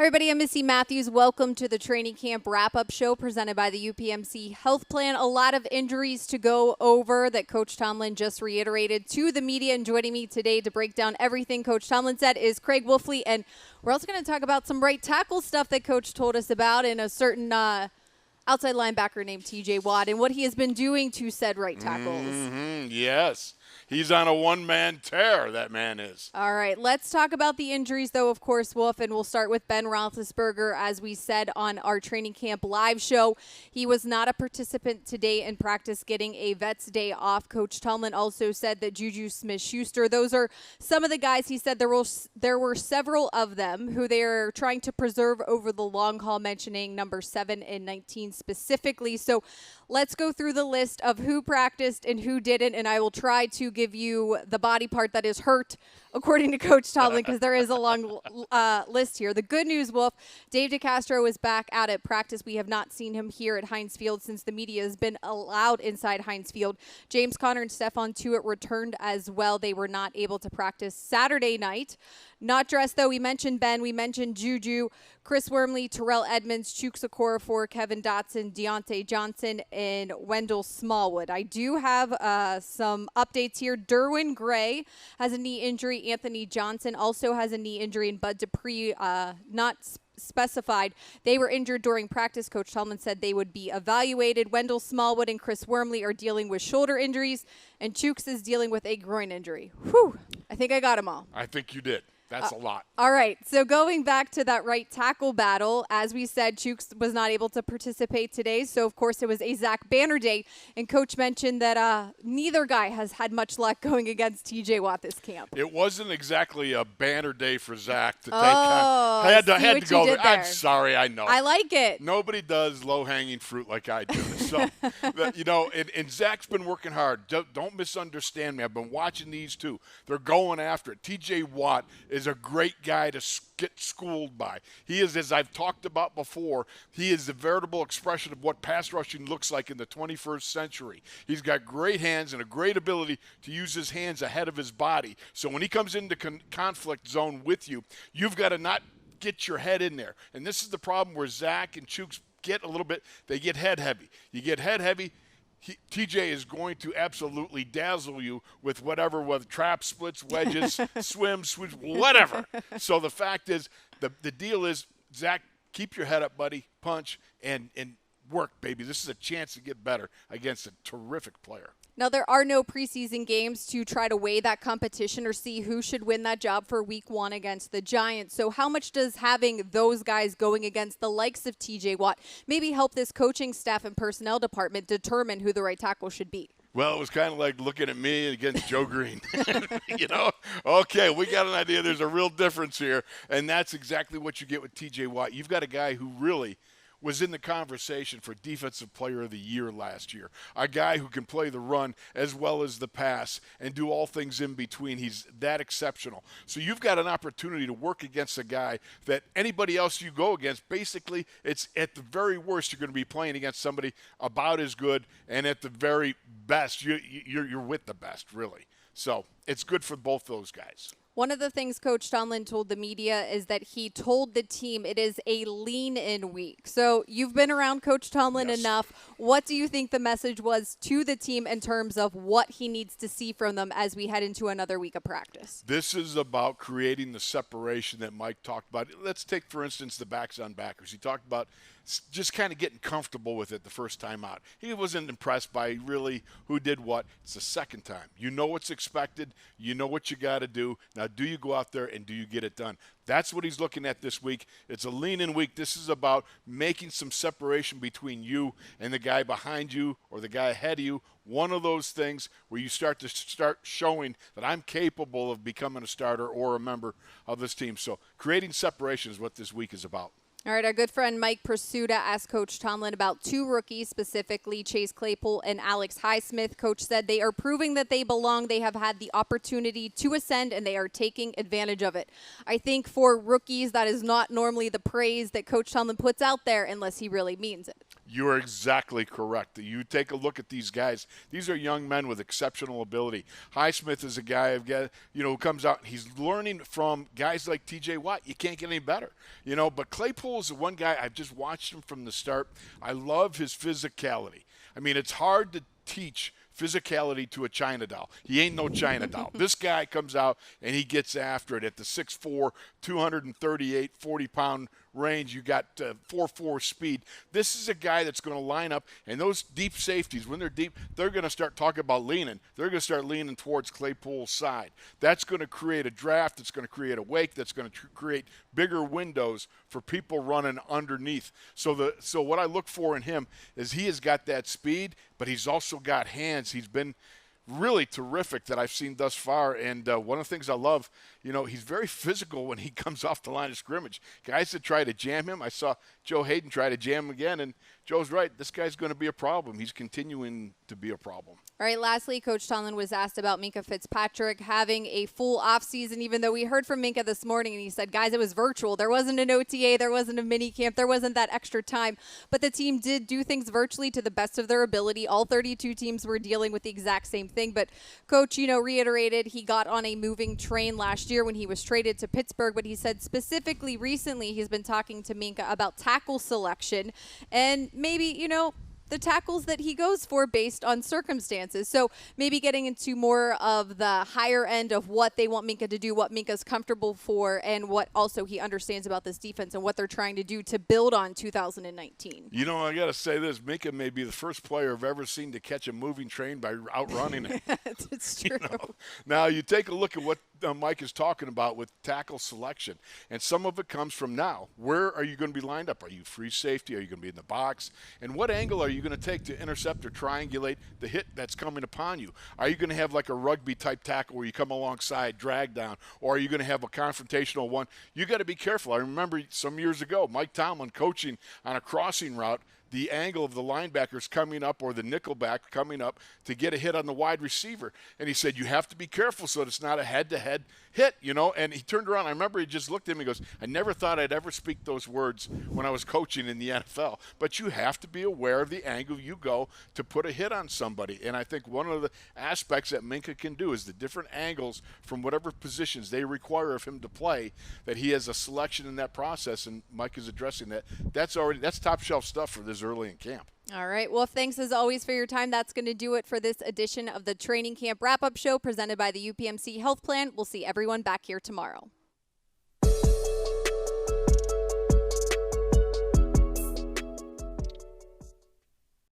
Everybody, I'm Missi Matthews. Welcome to the training camp wrap-up show presented by the UPMC Health Plan. A lot of injuries to go over that Coach Tomlin just reiterated to the media. And joining me today to break down everything Coach Tomlin said is Craig Wolfley. And we're also going to talk about some right tackle stuff that Coach told us about in a certain outside linebacker named TJ Watt and what he has been doing to said right tackles. Yes. He's on a one-man tear, that man is. All right, let's talk about the injuries, though, of course, Wolf, and we'll start with Ben Roethlisberger. As we said on our training camp live show, he was not a participant today in practice, getting a vet's day off. Coach Tomlin also said that Juju Smith-Schuster, those are some of the guys he said there were several of them who they're trying to preserve over the long haul, mentioning number 7 and 19 specifically. So let's go through the list of who practiced and who didn't, and I will try to give you the body part that is hurt, according to Coach Tomlin, because there is a long list here. The good news, Wolf, Dave DeCastro is back out at practice. We have not seen him here at Heinz Field since the media has been allowed inside Heinz Field. James Conner and Stephon Tuitt returned as well. They were not able to practice Saturday night. Not dressed, though. We mentioned Ben. We mentioned Juju, Chris Wormley, Terrell Edmonds, Chuks Okorafor, Kevin Dotson, Deontay Johnson, and Wendell Smallwood. I do have some updates here. Derwin Gray has a knee injury. Anthony Johnson also has a knee injury, and Bud Dupree not specified. They were injured during practice. Coach Tomlin said they would be evaluated. Wendell Smallwood and Chris Wormley are dealing with shoulder injuries, and Chuks is dealing with a groin injury. Whew. I think I got them all. I think you did. That's a lot. All right, so going back to that right tackle battle, as we said, Chuks was not able to participate today, so of course it was a Zach Banner day, and Coach mentioned that neither guy has had much luck going against TJ Watt this camp. It wasn't exactly a banner day for Zach to take I had to go there. there. I'm sorry, I know. I like it. Nobody does low-hanging fruit like I do. So, and Zach's been working hard. Don't misunderstand me. I've been watching these two. They're going after it. TJ Watt is a great guy to get schooled by. He is, as I've talked about before, he is the veritable expression of what pass rushing looks like in the 21st century. He's got great hands and a great ability to use his hands ahead of his body. So when he comes into conflict zone with you, you've got to not get your head in there. And this is the problem where Zach and Chuks get a little bit, they get head heavy. You get head heavy, TJ is going to absolutely dazzle you with whatever, whether trap, splits, wedges, swims, whatever. So the fact is, the deal is, Zach, keep your head up, buddy, punch, and work, baby. This is a chance to get better against a terrific player. Now, there are no preseason games to try to weigh that competition or see who should win that job for week 1 against the Giants. So how much does having those guys going against the likes of TJ Watt maybe help this coaching staff and personnel department determine who the right tackle should be? Well, it was kind of like looking at me against Joe Green. Okay, we got an idea. There's a real difference here, and that's exactly what you get with TJ Watt. You've got a guy who really was in the conversation for Defensive Player of the Year last year. A guy who can play the run as well as the pass and do all things in between. He's that exceptional. So you've got an opportunity to work against a guy that anybody else you go against, basically, it's at the very worst, you're going to be playing against somebody about as good, and at the very best, you're with the best, really. So it's good for both those guys. One of the things Coach Tomlin told the media is that he told the team it is a lean-in week. So you've been around Coach Tomlin enough. What do you think the message was to the team in terms of what he needs to see from them as we head into another week of practice? This is about creating the separation that Mike talked about. Let's take, for instance, the backs on backers. He talked about just kind of getting comfortable with it the first time out. He wasn't impressed by really who did what. It's the second time. You know what's expected. You know what you got to do. Now, do you go out there and do you get it done? That's what he's looking at this week. It's a lean-in week. This is about making some separation between you and the guy behind you or the guy ahead of you. One of those things where you start showing that I'm capable of becoming a starter or a member of this team. So creating separation is what this week is about. All right, our good friend Mike Pursuta asked Coach Tomlin about 2 rookies, specifically Chase Claypool and Alex Highsmith. Coach said they are proving that they belong. They have had the opportunity to ascend, and they are taking advantage of it. I think for rookies, that is not normally the praise that Coach Tomlin puts out there unless he really means it. You're exactly correct. You take a look at these guys. These are young men with exceptional ability. Highsmith is a guy who comes out. He's learning from guys like T.J. Watt. You can't get any better, But Claypool is the one guy I've just watched him from the start. I love his physicality. I mean, it's hard to teach physicality to a China doll. He ain't no China doll. This guy comes out and he gets after it at the 6'4", 238, 40-pound range. You got 4.4 speed. This is a guy that's going to line up, and those deep safeties, when they're deep, they're going to start talking about leaning. They're going to start leaning towards Claypool's side. That's going to create a draft. That's going to create a wake. That's going to create bigger windows for people running underneath. So what I look for in him is he has got that speed, but he's also got hands. He's been really terrific that I've seen thus far. And one of the things I love, he's very physical when he comes off the line of scrimmage. Guys that try to jam him, I saw Joe Hayden try to jam him again, and Joe's right. This guy's going to be a problem. He's continuing to be a problem. All right, lastly, Coach Tomlin was asked about Minkah Fitzpatrick having a full offseason, even though we heard from Minkah this morning, and he said, guys, it was virtual. There wasn't an OTA. There wasn't a mini camp. There wasn't that extra time. But the team did do things virtually to the best of their ability. All 32 teams were dealing with the exact same thing. But Coach, reiterated he got on a moving train last year when he was traded to Pittsburgh. But he said specifically recently he's been talking to Minkah about tackle selection and maybe, the tackles that he goes for based on circumstances. So maybe getting into more of the higher end of what they want Minkah to do, what Minkah's comfortable for, and what also he understands about this defense and what they're trying to do to build on 2019. I got to say this. Minkah may be the first player I've ever seen to catch a moving train by outrunning it. It's true. Now, you take a look at what Mike is talking about with tackle selection, and some of it comes from now. Where are you going to be lined up? Are you free safety? Are you going to be in the box? And what angle are you going to take to intercept or triangulate the hit that's coming upon you? Are you going to have like a rugby-type tackle where you come alongside, drag down, or are you going to have a confrontational one? You got to be careful. I remember some years ago, Mike Tomlin coaching on a crossing route, the angle of the linebackers coming up or the nickelback coming up to get a hit on the wide receiver. And he said, you have to be careful so that it's not a head-to-head hit, And he turned around. I remember he just looked at me and goes, I never thought I'd ever speak those words when I was coaching in the NFL. But you have to be aware of the angle you go to put a hit on somebody. And I think one of the aspects that Minkah can do is the different angles from whatever positions they require of him to play, that he has a selection in that process, and Mike is addressing that. That's top-shelf stuff for this early in camp. All right. Well, thanks as always for your time. That's going to do it for this edition of the Training Camp Wrap-Up Show presented by the UPMC Health Plan. We'll see everyone back here tomorrow.